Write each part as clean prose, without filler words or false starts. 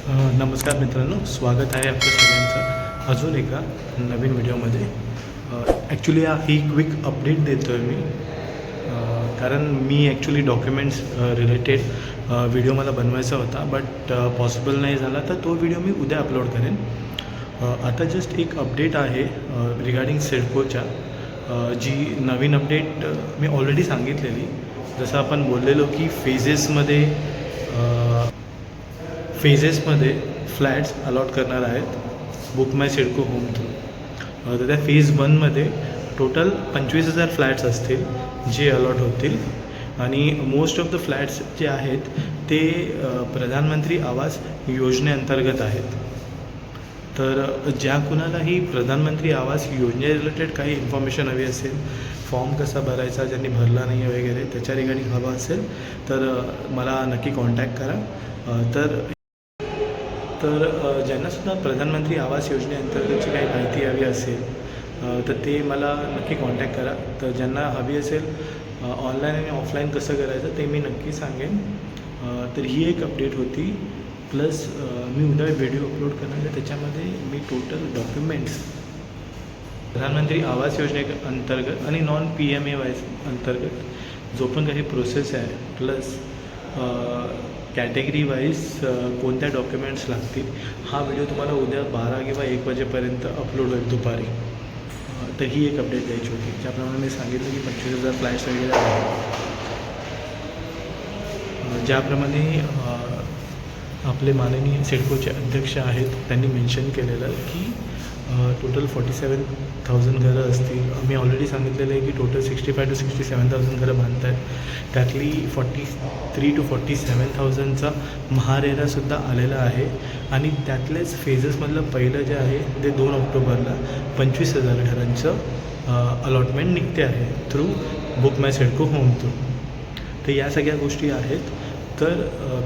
नमस्कार मित्रांनो, स्वागत आहे आपल्या सगळ्यांचं अजून एका नवीन व्हिडिओमध्ये. ॲक्च्युली ही क्विक अपडेट देतो आहे मी, कारण मी ॲक्च्युली डॉक्युमेंट्स रिलेटेड व्हिडिओ मला बनवायचा होता, बट पॉसिबल नाही झाला, तर तो व्हिडिओ मी उद्या अपलोड करेन. आता जस्ट एक अपडेट आहे रिगार्डिंग सिडकोच्या, जी नवीन अपडेट मी ऑलरेडी सांगितलेली. जसं आपण बोललेलो की फेजेसमध्ये फ्लॅट्स अलॉट करणार आहेत बुक माय सिडको होम थ्रू. तर त्या फेज 1मध्ये टोटल 25,000 फ्लॅट्स असतील जे अलॉट होतील, आणि मोस्ट ऑफ द फ्लॅट्स जे आहेत ते प्रधानमंत्री आवास योजनेअंतर्गत आहेत. तर ज्या कुणालाही प्रधानमंत्री आवास योजने रिलेटेड काही इन्फॉर्मेशन हवी असेल, फॉर्म कसा भरायचा, ज्यांनी भरला नाही आहे वगैरे, त्याच्या रिगार्डिंग हवं असेल तर मला नक्की कॉन्टॅक्ट करा. तर ज्यांनासुद्धा प्रधानमंत्री आवास योजनेअंतर्गतची काही माहिती हवी असेल तर ते मला नक्की कॉन्टॅक्ट करा. तर ज्यांना हवी असेल ऑनलाईन आणि ऑफलाईन कसं करायचं ते मी नक्की सांगेन. तर ही एक अपडेट होती. प्लस मी उद्या व्हिडिओ अपलोड करणार आहे, त्याच्यामध्ये मी टोटल डॉक्युमेंट्स प्रधानमंत्री आवास योजनेअंतर्गत आणि नॉन PMAY अंतर्गत जो पण काही प्रोसेस आहे, प्लस कॅटेगरी वाईज कोणत्या डॉक्युमेंट्स लागतील, हा व्हिडिओ तुम्हाला उद्या 12 किंवा 1 वाजेपर्यंत अपलोड होईल दुपारी. तर ही एक अपडेट द्यायची होती. ज्याप्रमाणे मी सांगितलं की 25,000 फ्लॅट्स वगैरे आहेत. ज्याप्रमाणे आपले माननीय सिडकोचे अध्यक्ष आहेत त्यांनी मेन्शन केलेलं की टोटल 47,000 घरं असतील. मी ऑलरेडी सांगितलेलं आहे की टोटल 65,000 to 67,000 घरं बांधत आहेत. त्यातली 43,000 to 47,000चा महारेरासुद्धा आलेला आहे, आणि त्यातलेच फेजेसमधलं पहिलं जे आहे ते 2 ऑक्टोबरला 25,000 घरांचं अलॉटमेंट निघते आहे थ्रू बुक माय सिडको होम थ्रू. तर या सगळ्या गोष्टी आहेत. तर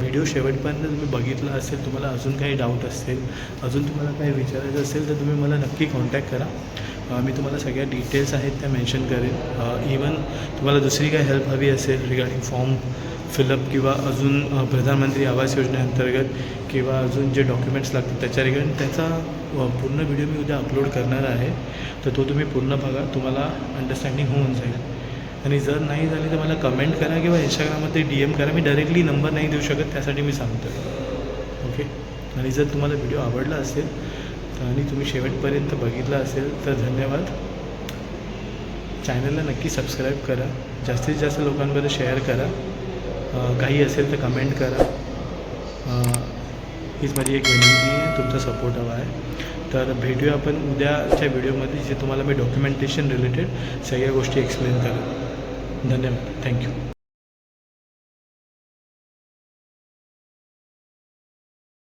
व्हिडिओ शेवटपर्यंत तुम्ही बघितला असेल, तुम्हाला अजून काही डाऊट असेल, अजून तुम्हाला काही विचारायचं असेल तर तुम्ही मला नक्की कॉन्टॅक्ट करा. मी तुम्हाला सगळ्या डिटेल्स आहेत त्या मेन्शन करेन. इवन तुम्हाला दुसरी काही हेल्प हवी असेल रिगार्डिंग फॉर्म फिलअप किंवा अजून प्रधानमंत्री आवास योजनेअंतर्गत किंवा अजून जे डॉक्युमेंट्स लागतात त्याच्या रिगार्डिंग, त्याचा पूर्ण व्हिडिओ मी उद्या अपलोड करणार आहे. तर तो तुम्ही पूर्ण बघा, तुम्हाला अंडरस्टँडिंग होऊन जाईल. आणि जर नाही झाली तर मला कमेंट करा किंवा इंस्टाग्राममध्ये DM करा. मी डायरेक्टली नंबर नाही देऊ शकत, त्यासाठी मी सांगतो. ओके. आणि जर तुम्हाला व्हिडिओ आवडला असेल आणि तुम्ही शेवटपर्यंत बघितला असेल तर धन्यवाद. चॅनलला नक्की सबस्क्राईब करा, जास्तीत जास्त लोकांबरोबर शेअर करा, काही असेल तर कमेंट करा. हीच माझी एक विनंती आहे, तुमचा सपोर्ट हवा आहे. तर भेटूया आपण उद्याच्या व्हिडिओमध्ये, जे तुम्हाला मी डॉक्युमेंटेशन रिलेटेड सगळ्या गोष्टी एक्सप्लेन करेन. धन्यवाद. थँक्यू.